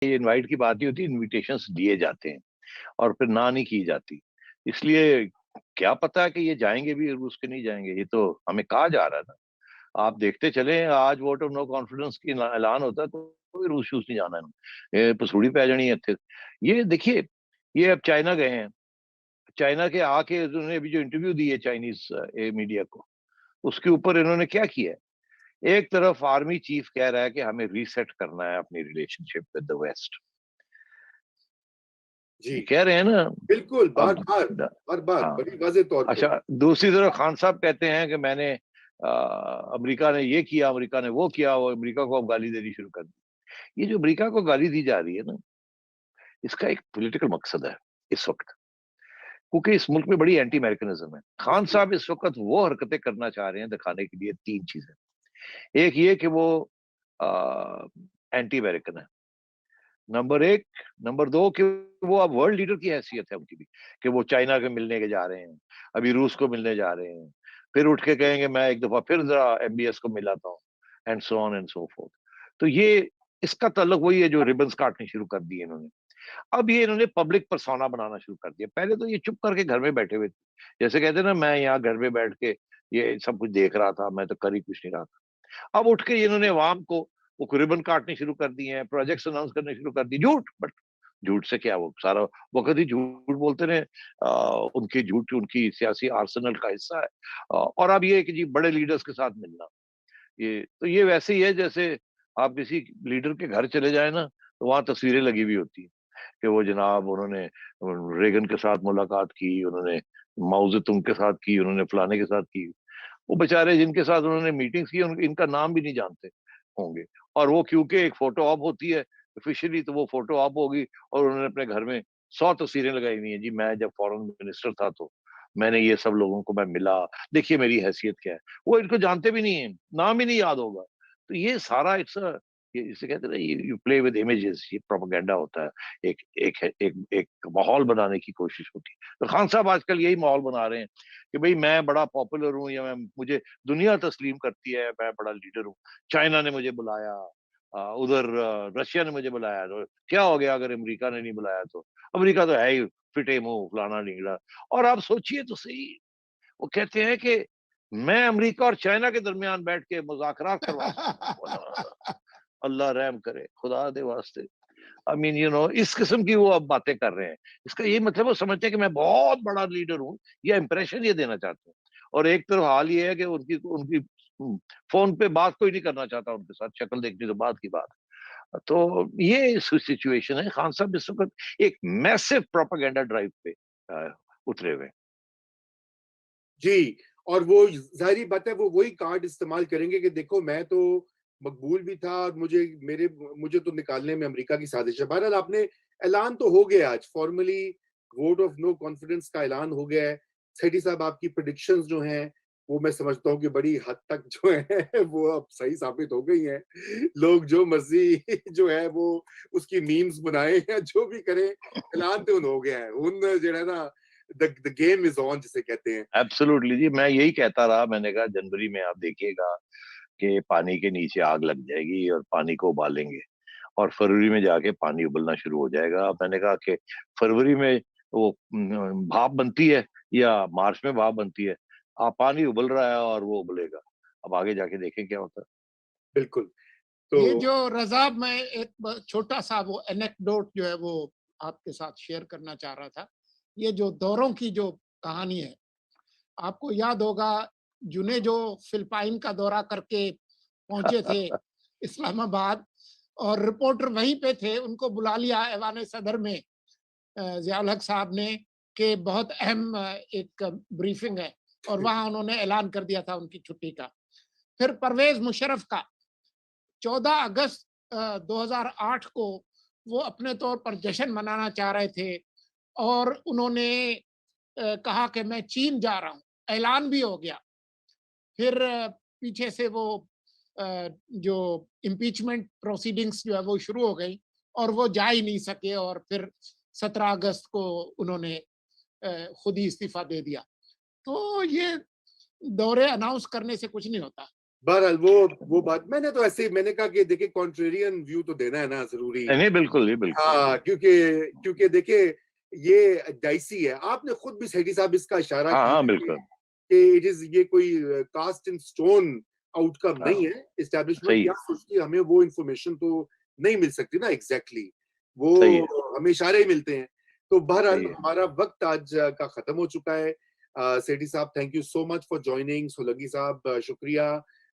ये इनवाइट की बात नहीं होती, इनविटेशंस दिए जाते हैं और फिर ना नहीं की जाती। इसलिए क्या पता है कि ये जाएंगे भी रूस के नहीं जाएंगे, ये तो हमें कहा जा रहा है ना। आप देखते चले, आज वोट ऑफ नो कॉन्फिडेंस की ऐलान होता है तो कोई रूस शूस नहीं जाना है, ये पसूड़ी पै जानी है इत्थे। ये देखिए, ये अब चाइना गए हैं, चाइना के आके उन्होंने अभी जो इंटरव्यू दी है चाइनीज मीडिया को, उसके ऊपर इन्होंने क्या किया है। एक तरफ आर्मी चीफ कह रहा है कि हमें रीसेट करना है अपनी रिलेशनशिप विद द वेस्ट, जी, ये कह रहे हैं ना। बिल्कुल, अब बार-बार, बार-बार, हाँ, बड़ी वाज़ेह तौर पे। अच्छा, दूसरी तरफ खान साहब कहते हैं कि मैंने अमेरिका ने ये किया, अमेरिका ने वो किया, वो अमेरिका को अब गाली देनी शुरू कर दी। ये जो अमेरिका को गाली दी जा रही है ना, इसका एक पॉलिटिकल मकसद है इस वक्त, क्योंकि इस मुल्क में बड़ी एंटी अमेरिकनिज्म है। खान बिल्कुल, साहब इस वक्त वो हरकतें करना चाह रहे हैं दिखाने के लिए, तीन चीजें। एक ये कि वो एंटी अमेरिकन है, नंबर एक। नंबर दो कि वो अब वर्ल्ड लीडर की हैसियत है उनकी भी, कि वो चाइना के मिलने के जा रहे हैं, अभी रूस को मिलने जा रहे हैं, फिर उठ के कहेंगे मैं एक दफा फिर जरा एमबीएस को मिलाता हूँ, and so on and so fourth. तो ये, इसका ताल्लुक वही है जो रिबन्स काटने शुरू कर दिए इन्होंने। अब ये इन्होंने पब्लिक परसोना बनाना शुरू कर दिया। पहले तो ये चुप करके घर में बैठे हुए थे, जैसे कहते हैं ना, मैं यहाँ घर में बैठ के ये सब कुछ देख रहा था, मैं तो कर ही कुछ नहीं रहा था। अब उठ के इन्होंने अवाम को वो रिबन काटने शुरू कर दिए हैं, प्रोजेक्ट्स अनाउंस करने शुरू कर दिए। झूठ, बट झूठ से क्या, वो सारा वक्त ही झूठ बोलते रहे। उनकी झूठ उनकी सियासी आर्सेनल का हिस्सा है। और अब ये कि जी बड़े लीडर्स के साथ मिलना, ये तो ये वैसे ही है जैसे आप किसी लीडर के घर चले जाए ना, तो वहां तस्वीरें लगी हुई होती है कि वो जनाब उन्होंने रेगन के साथ मुलाकात की, उन्होंने माओ जेतुंग के साथ की, उन्होंने फलाने के साथ की। वो बेचारे जिनके साथ उन्होंने मीटिंग्स की इनका नाम भी नहीं जानते होंगे। और वो क्योंकि एक फोटो ऑप होती है ऑफिशियली, तो वो फोटो ऑप होगी और उन्होंने अपने घर में 100 तस्वीरें लगाई हुई हैं, जी मैं जब फॉरेन मिनिस्टर था तो मैंने ये सब लोगों को मैं मिला, देखिए मेरी हैसियत क्या है। वो इनको जानते भी नहीं है, नाम ही नहीं याद होगा। तो ये सारा इट्स ये जिसे कहते हैं ना, यू प्ले विद इमेजेस, ये प्रोपेगेंडा होता है। एक एक एक माहौल बनाने की कोशिश होती है। तो खान साहब आजकल यही माहौल बना रहे हैं कि भाई मैं बड़ा पॉपुलर हूँ, या मैं, मुझे दुनिया तस्लीम करती है, मैं बड़ा लीडर हूँ। चाइना ने मुझे बुलाया, उधर रशिया ने मुझे बुलाया, तो क्या हो गया अगर अमेरिका ने नहीं बुलाया तो? अमेरिका तो है ही फिटे मुंह, फलाना ढींगड़ा। और आप सोचिए तो सही, वो कहते हैं कि मैं अमेरिका और चाइना के दरमियान बैठ के मुज़ाकरात करवा सकता हूँ। अल्लाह रहम करे, खुदा दे वास्ते। आई मीन इस किस्म की वो अब बातें कर रहे हैं। इसका ये मतलब वो समझते हैं कि मैं बहुत बड़ा लीडर हूँ, या इंप्रेशन ये देना चाहते हैं। और एक तरफ हाल ये है कि उनकी उनकी फोन पे बात कोई नहीं करना चाहता उनके साथ, शक्ल देखनी तो बात की बात है। तो ये सिचुएशन है। खान साहब इस वक्त एक मैसिव प्रोपेगेंडा ड्राइव पे उतरे हुए हैं। जी, और वो ज़ाहिर-सी बात है वो वही कार्ड इस्तेमाल करेंगे कि देखो मैं तो मकबूल भी था और मुझे तो निकालने में अमेरिका की साजिश है। बहरहाल आपने ऐलान तो हो गया आज formally vote of no confidence का ऐलान हो गया है। सेठी साहब आपकी प्रेडिक्शंस जो हैं, वो मैं समझता हूँ कि बड़ी हद तक जो है वो अब सही साबित हो गई हैं। लोग जो मर्ज़ी जो है वो उसकी मीम्स बनाएँ या जो भी करें, ऐलान तो हुन हो गया है। हुन जो है ना द गेम इज़ ऑन जिसे कहते हैं। एब्सोल्युटली जी, मैं यही कहता रहा। मैंने कहा जनवरी में आप देखिएगा कि पानी के नीचे आग लग जाएगी और पानी को उबालेंगे, और फरवरी में जाके पानी उबलना शुरू हो जाएगा। मैंने कहा कि फरवरी में वो भाप बनती है या मार्च में भाप बनती है, पानी उबल रहा है और वो उबलेगा। अब आगे जाके देखें क्या होता है। बिल्कुल, तो ये जो रज़ा, मैं एक छोटा-सा वो एनेक्डोट जो है वो आपके साथ शेयर करना चाह रहा था। ये जो दौरों की जो कहानी है, आपको याद होगा जुनेजो फिलिपाइन का दौरा करके पहुँचे थे इस्लामाबाद, और रिपोर्टर वहीं पे थे, उनको बुला लिया ऐवान सदर में ज़ियाउल हक साहब ने कि बहुत अहम एक ब्रीफिंग है, और वहाँ उन्होंने ऐलान कर दिया था उनकी छुट्टी का। फिर परवेज़ मुशर्रफ का 14 अगस्त 2008 को वो अपने तौर पर जश्न मनाना चाह रहे थे, और उन्होंने कहा कि मैं चीन जा रहा हूँ, ऐलान भी हो गया। फिर पीछे से वो जो इम्पीचमेंट प्रोसीडिंग्स जो है वो शुरू हो गई, और वो जा ही नहीं सके, और फिर 17 अगस्त को उन्होंने खुद ही इस्तीफा दे दिया। तो ये दौरे अनाउंस करने से कुछ नहीं होता। बहरहाल वो बात मैंने तो ऐसे मैंने कहा कि देखिए कॉन्ट्रेरियन व्यू तो देना है ना जरूरी। नहीं बिल्कुल नहीं बिल्कुल। हाँ, क्योंकि देखिए ये डाइसी है। आपने खुद भी सेठी साहब इसका इशारा हाँ हाँ किया बिल्कुल। कि इट इज ये कोई कास्ट इन स्टोन आउटकम हाँ नहीं है। एस्टेब्लिशमेंट सही क्या है सोचती है हमें वो इंफॉर्मेशन तो नहीं मिल सकती ना एग्जैक्टली सही है वो हमें इशारे ही मिलते हैं। तो बहरहाल सही है। हमारा वक्त आज का खत्म हो चुका है। सेठी साहब thank you so much for joining. Solanki साहब शुक्रिया।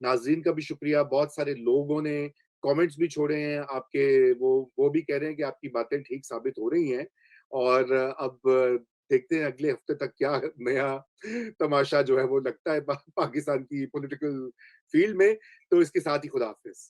नाजरीन का भी शुक्रिया। बहुत सारे लोगों ने कमेंट्स भी छोड़े हैं आपके। वो भी कह रहे हैं कि आपकी बातें ठीक साबित हो रही हैं। और अब देखते हैं अगले हफ्ते तक क्या नया तमाशा जो है वो लगता है पाकिस्तान की पॉलिटिकल फील्ड में। तो इसके साथ ही खुदा हाफिज।